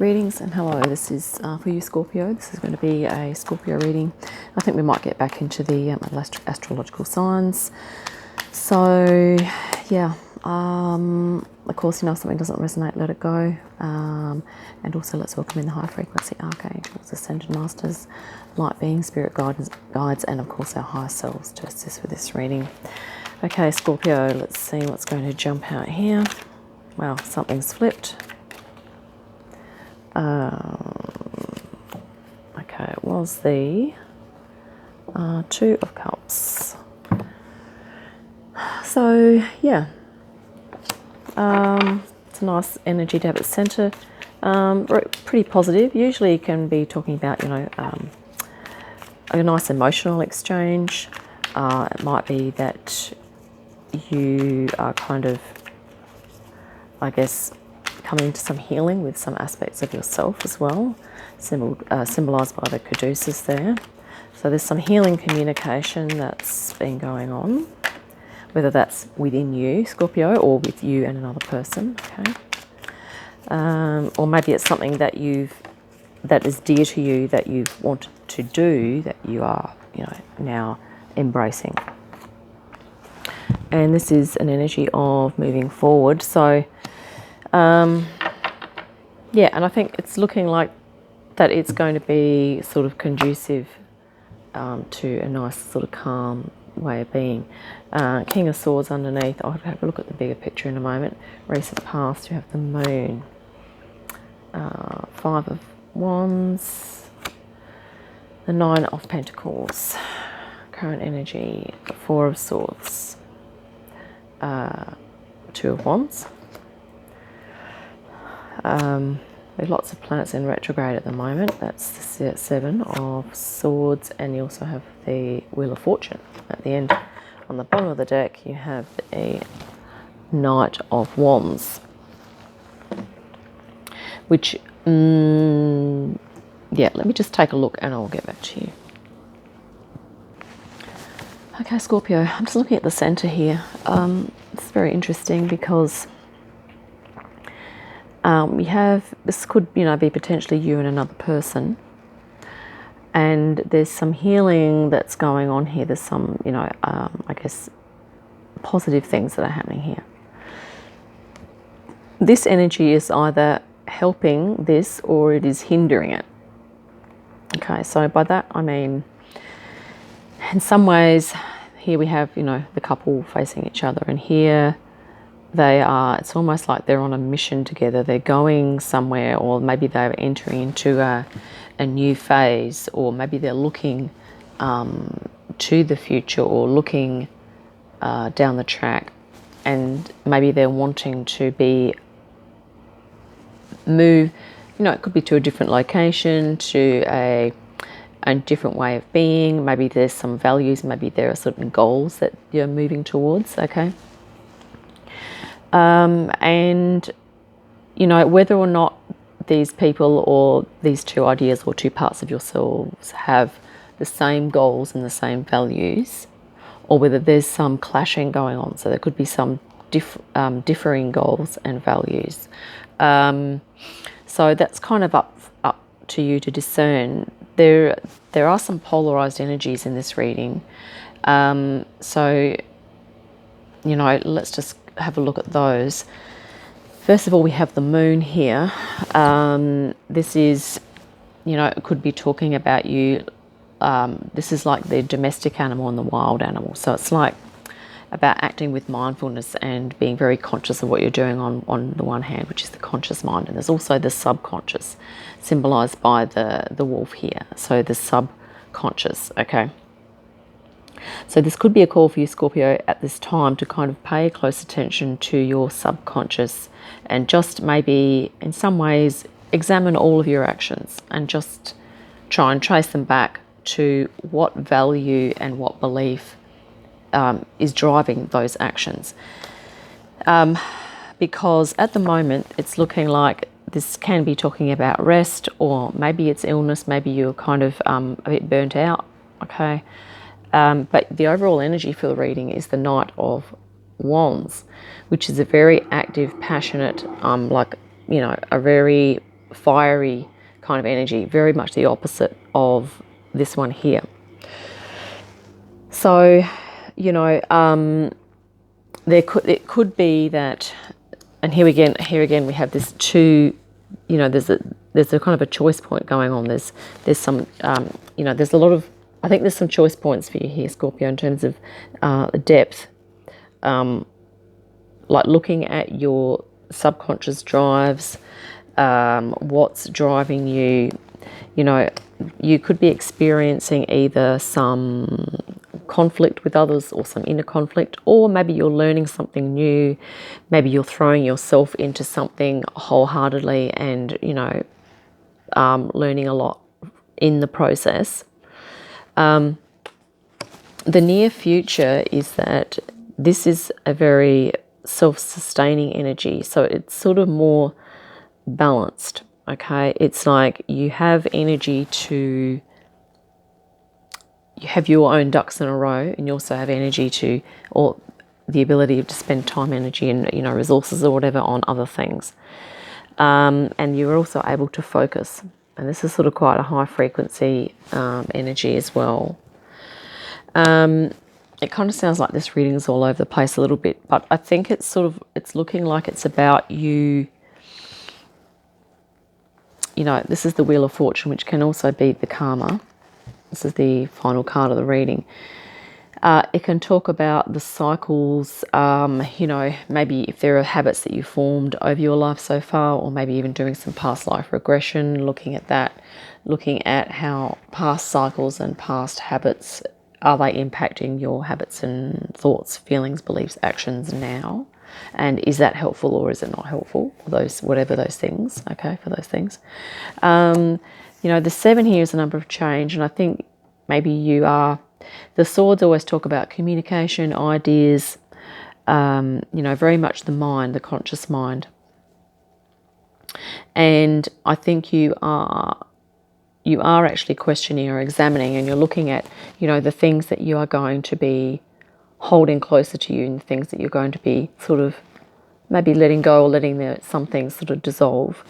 Greetings and hello, this is for you Scorpio. This is going to be a Scorpio reading. I think we might get back into the astrological signs. So yeah, of course, if something doesn't resonate, let it go. And also let's welcome in the high frequency archangels, ascended masters, light beings, spirit guides, and of course our higher selves to assist with this reading. Okay, Scorpio, let's see what's going to jump out here. Well, something's flipped. Okay, it was the Two of Cups. So yeah, it's a nice energy to have at center. Pretty positive. Usually, you can be talking about a nice emotional exchange. It might be that you are kind of, I guess, coming into some healing with some aspects of yourself as well, symbolized by the caduceus there. So there's some healing communication that's been going on, whether that's within you, Scorpio, or with you and another person, okay? Or maybe it's something that is dear to you, that you've wanted to do, that you are, now embracing. And this is an energy of moving forward. So yeah, and I think it's looking like that it's going to be sort of conducive to a nice sort of calm way of being. King of Swords underneath. I'll have a look at the bigger picture in a moment. Recent past, you have the Moon. Five of Wands. The Nine of Pentacles. Current energy. Four of Swords. Two of Wands. There's lots of planets in retrograde at the moment. That's the Seven of Swords, and you also have the Wheel of Fortune at the end. On the bottom of the deck, you have a Knight of Wands, which, yeah, let me just take a look and I'll get back to you. Okay, Scorpio, I'm just looking at the center here. It's very interesting because we have, this could, be potentially you and another person. And there's some healing that's going on here. There's some, I guess, positive things that are happening here. This energy is either helping this or it is hindering it. Okay, so by that I mean, in some ways, here we have, the couple facing each other, and here they are, it's almost like they're on a mission together. They're going somewhere, or maybe they're entering into a new phase, or maybe they're looking to the future, or looking down the track, and maybe they're wanting to move, it could be to a different location, to a different way of being. Maybe there's some values, maybe there are certain goals that you're moving towards, okay? And, whether or not these people or these two ideas or two parts of yourselves have the same goals and the same values, or whether there's some clashing going on. So there could be some differing goals and values. So that's kind of up to you to discern. There are some polarized energies in this reading. So, let's just have a look at those. First of all, we have the Moon here. This is, it could be talking about you. This is like the domestic animal and the wild animal. So it's like about acting with mindfulness and being very conscious of what you're doing on the one hand, which is the conscious mind. And there's also the subconscious, symbolized by the wolf here. So the subconscious, okay? So this could be a call for you, Scorpio, at this time to kind of pay close attention to your subconscious and just maybe in some ways examine all of your actions and just try and trace them back to what value and what belief is driving those actions. Because at the moment it's looking like this can be talking about rest, or maybe it's illness, maybe you're kind of a bit burnt out, okay? But the overall energy for the reading is the Knight of Wands, which is a very active, passionate, a very fiery kind of energy, very much the opposite of this one here. So, you know, it could be that, and here again we have this two, you know, there's a kind of a choice point going on. There's some, you know, there's a lot of, I think there's some choice points for you here, Scorpio, in terms of depth, like looking at your subconscious drives, what's driving you. You know, you could be experiencing either some conflict with others or some inner conflict, or maybe you're learning something new, maybe you're throwing yourself into something wholeheartedly and, you know, learning a lot in the process. The near future is that this is a very self-sustaining energy, so it's sort of more balanced. Okay, it's like you have energy to, you have your own ducks in a row, and you also have energy to, or the ability to spend time, energy, and, you know, resources or whatever on other things. And you're also able to focus, and this is sort of quite a high frequency energy as well. It kind of sounds like this reading is all over the place a little bit, but I think it's sort of, it's looking like it's about you. You know, this is the Wheel of Fortune, which can also be the karma. This is the final card of the reading. It can talk about the cycles, you know, maybe if there are habits that you formed over your life so far, or maybe even doing some past life regression, looking at that, looking at how past cycles and past habits, are they impacting your habits and thoughts, feelings, beliefs, actions now? And is that helpful or is it not helpful? Those, whatever those things, okay, for those things. You know, the 7 here is a number of change, and I think maybe you are, the swords always talk about communication, ideas, you know, very much the mind, the conscious mind. And I think you are actually questioning or examining, and you're looking at, you know, the things that you are going to be holding closer to you, and the things that you're going to be sort of maybe letting go, or letting some things sort of dissolve.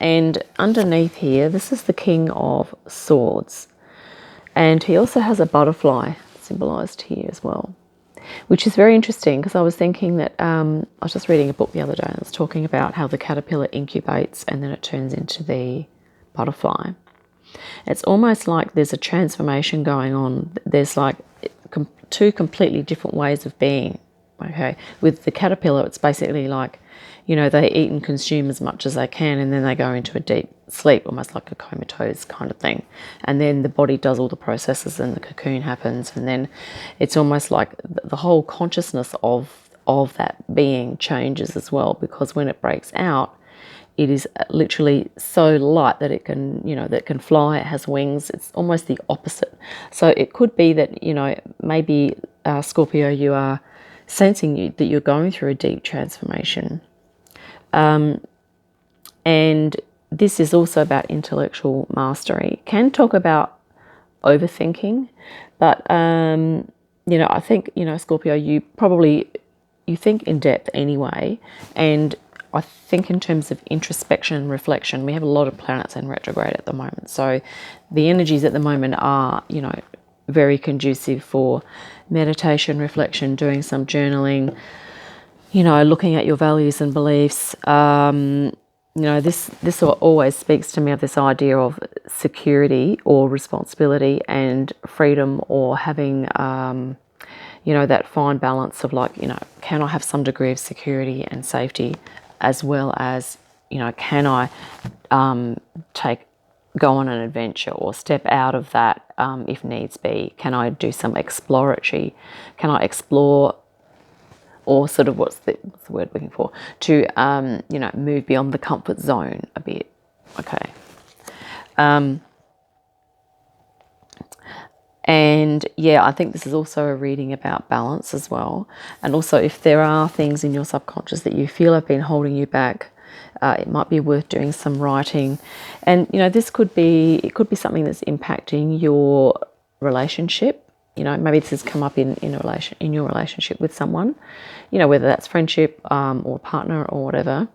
And underneath here, this is the King of Swords. And he also has a butterfly symbolized here as well, which is very interesting, because I was thinking that, I was just reading a book the other day, and it was talking about how the caterpillar incubates and then it turns into the butterfly. It's almost like there's a transformation going on. There's like two completely different ways of being. Okay, with the caterpillar, it's basically like, you know, they eat and consume as much as they can, and then they go into a deep sleep, almost like a comatose kind of thing. And then the body does all the processes, and the cocoon happens, and then it's almost like the whole consciousness of that being changes as well, because when it breaks out, it is literally so light that it can, you know, that it can fly. It has wings. It's almost the opposite. So it could be that, you know, maybe Scorpio, you are sensing that you're going through a deep transformation. And this is also about intellectual mastery. Can talk about overthinking, but, you know, I think, you know, Scorpio, you think in depth anyway, and I think in terms of introspection and reflection, we have a lot of planets in retrograde at the moment. So the energies at the moment are, you know, very conducive for meditation, reflection, doing some journaling, you know, looking at your values and beliefs. You know, this always speaks to me of this idea of security or responsibility and freedom, or having, you know, that fine balance of like, you know, can I have some degree of security and safety, as well as, you know, can I go on an adventure or step out of that if needs be? Can I do some exploratory? Can I explore, or sort of what's the word looking for? To, you know, move beyond the comfort zone a bit. Okay. And yeah, I think this is also a reading about balance as well. And also, if there are things in your subconscious that you feel have been holding you back, it might be worth doing some writing. And, you know, it could be something that's impacting your relationship, You know, maybe this has come up in your relationship with someone, you know, whether that's friendship or partner or whatever.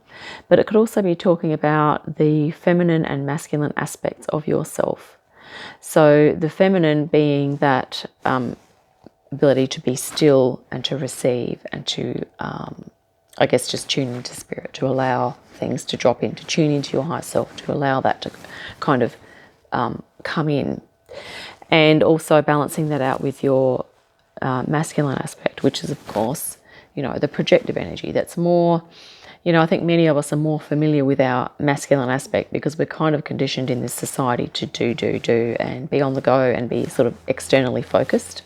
But it could also be talking about the feminine and masculine aspects of yourself. So the feminine being that ability to be still and to receive and to, I guess, just tune into spirit, to allow things to drop in, to tune into your higher self, to allow that to kind of come in. And also balancing that out with your masculine aspect, which is, of course, you know, the projective energy. That's more, you know, I think many of us are more familiar with our masculine aspect because we're kind of conditioned in this society to do and be on the go and be sort of externally focused.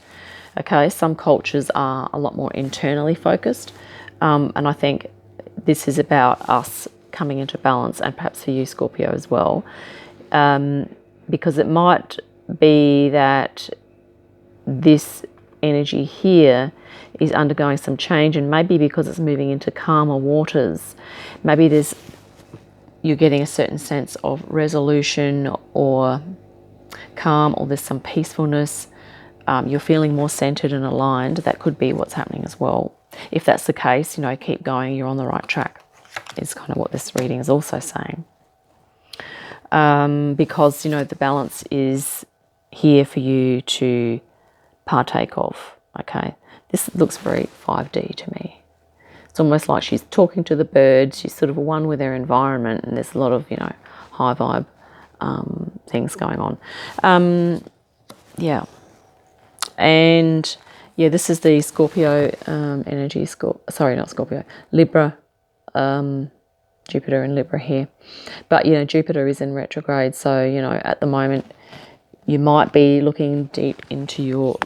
Okay, some cultures are a lot more internally focused. And I think this is about us coming into balance, and perhaps for you, Scorpio, as well. Because it might be that this energy here is undergoing some change, and maybe because it's moving into calmer waters, maybe you're getting a certain sense of resolution or calm, or there's some peacefulness. You're feeling more centered and aligned. That could be what's happening as well. If that's the case, you know, keep going, you're on the right track, is kind of what this reading is also saying. Because, you know, the balance is here for you to partake of. Okay, this looks very 5D to me. It's almost like she's talking to the birds. She's sort of one with their environment, and there's a lot of, you know, high vibe things going on. Yeah, and yeah, this is the Scorpio energy. Sorry, not Scorpio. Libra. Jupiter and Libra here. But, you know, Jupiter is in retrograde. So, you know, at the moment, you might be looking deep into your,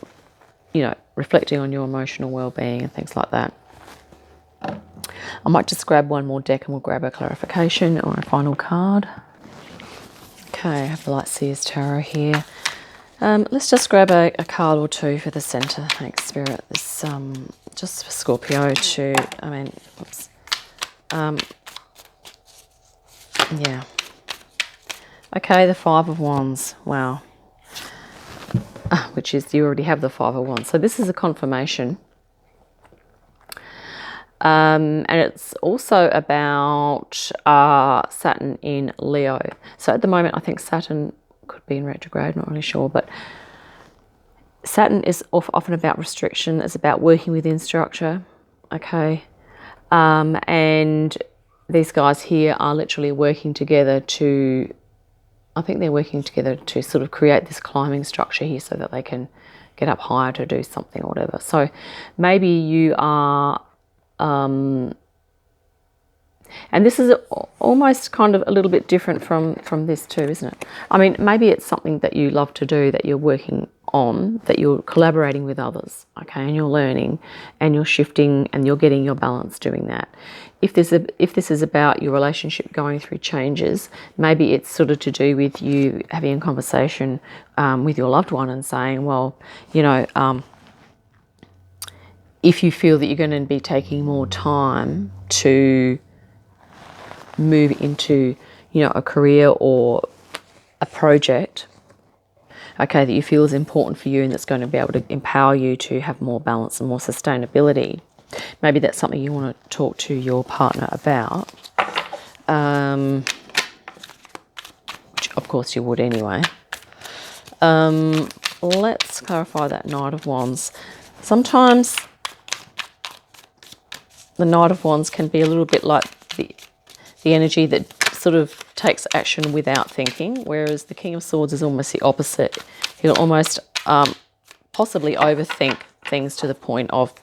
you know, reflecting on your emotional well-being and things like that. I might just grab one more deck and we'll grab a clarification or a final card. Okay, I have the Lightseers Tarot here. Let's just grab a card or two for the center. Thanks, Spirit. This just for Scorpio to, yeah. Okay, the Five of Wands. Wow. Which is, you already have the Five of Wands. So this is a confirmation. And it's also about Saturn in Leo. So at the moment, I think Saturn could be in retrograde, not really sure. But Saturn is often about restriction. It's about working within structure. Okay. And these guys here are literally working together to, I think they're working together to sort of create this climbing structure here so that they can get up higher to do something or whatever. So maybe you are, and this is almost kind of a little bit different from this too, isn't it? I mean, maybe it's something that you love to do, that you're working on, that you're collaborating with others, okay, and you're learning and you're shifting and you're getting your balance doing that. If this is about your relationship going through changes, maybe it's sort of to do with you having a conversation with your loved one and saying, well, you know, if you feel that you're going to be taking more time to move into, you know, a career or a project, okay, that you feel is important for you and that's going to be able to empower you to have more balance and more sustainability, maybe that's something you want to talk to your partner about, which of course you would anyway. Let's clarify that Knight of Wands. Sometimes the Knight of Wands can be a little bit like the energy that sort of takes action without thinking, whereas the King of Swords is almost the opposite. He'll almost possibly overthink things to the point of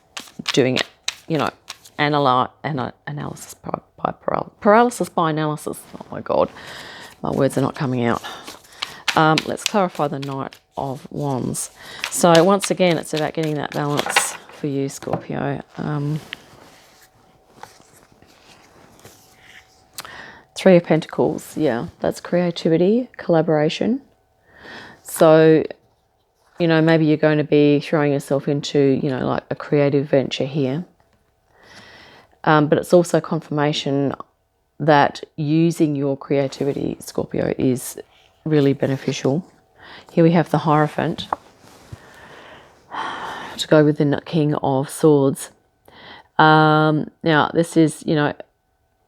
doing it, you know, analysis by paralysis by analysis. Oh my God, my words are not coming out. Let's clarify the Knight of Wands. So once again, it's about getting that balance for you, Scorpio. Three of Pentacles, yeah, that's creativity, collaboration. So, you know, maybe you're going to be throwing yourself into, you know, like a creative venture here. But it's also confirmation that using your creativity, Scorpio, is really beneficial. Here we have the Hierophant. to go with the King of Swords. Now, this is, you know,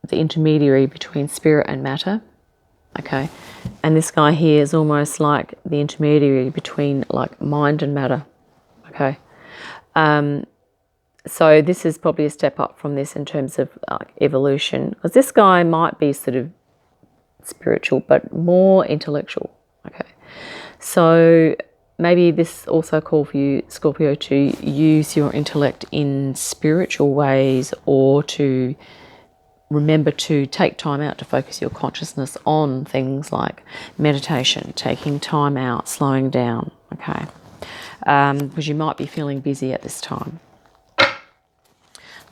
the intermediary between spirit and matter. Okay. And this guy here is almost like the intermediary between like mind and matter. Okay. So this is probably a step up from this in terms of evolution, because this guy might be sort of spiritual but more intellectual. Okay, so maybe this also call for you, Scorpio, to use your intellect in spiritual ways, or to remember to take time out to focus your consciousness on things like meditation, taking time out, slowing down. Okay, because you might be feeling busy at this time.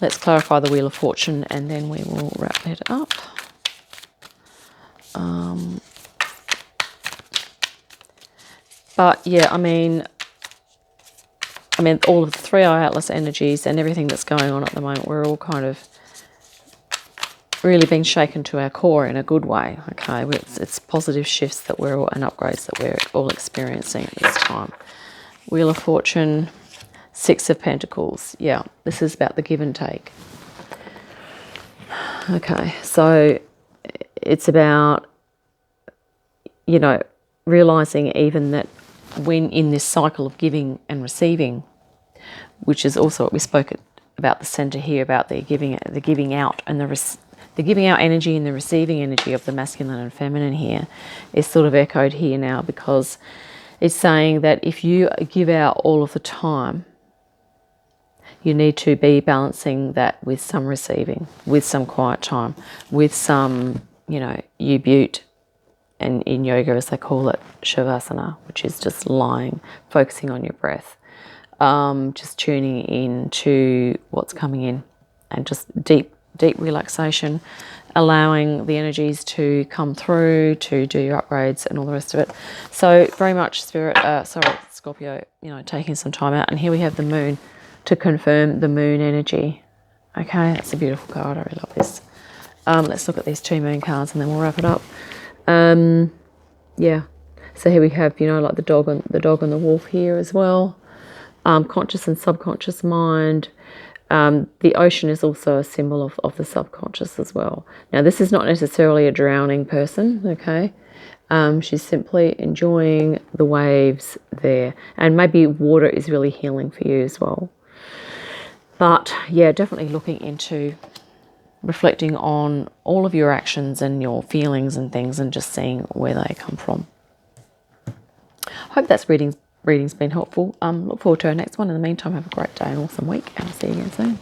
Let's clarify the Wheel of Fortune and then we will wrap it up. But yeah, I mean, all of the 3-eye Atlas energies and everything that's going on at the moment, we're all kind of really being shaken to our core in a good way. Okay, it's positive shifts that we're all, and upgrades that we're all experiencing at this time. Wheel of Fortune, 6 of Pentacles. Yeah, this is about the give and take. Okay, so it's about, you know, realizing even that when in this cycle of giving and receiving, which is also what we spoke about the center here, about the giving out and the giving out energy and the receiving energy of the masculine and feminine here is sort of echoed here now, because it's saying that if you give out all of the time, you need to be balancing that with some receiving, with some quiet time, with some, you know, U-Butte, and in yoga, as they call it, Shavasana, which is just lying, focusing on your breath, just tuning in to what's coming in, and just deep relaxation, allowing the energies to come through to do your upgrades and all the rest of it. So very much Scorpio, you know, taking some time out. And here we have the moon to confirm the moon energy. Okay, that's a beautiful card. I really love this. Let's look at these 2 moon cards and then we'll wrap it up. Yeah, so here we have, you know, like the dog and the wolf here as well. Conscious and subconscious mind. The ocean is also a symbol of the subconscious as well. Now, this is not necessarily a drowning person, okay? She's simply enjoying the waves there. And maybe water is really healing for you as well. But yeah, definitely looking into reflecting on all of your actions and your feelings and things, and just seeing where they come from. Hope that's reading's been helpful. Look forward to our next one. In the meantime, have a great day and awesome week, and I'll see you again soon.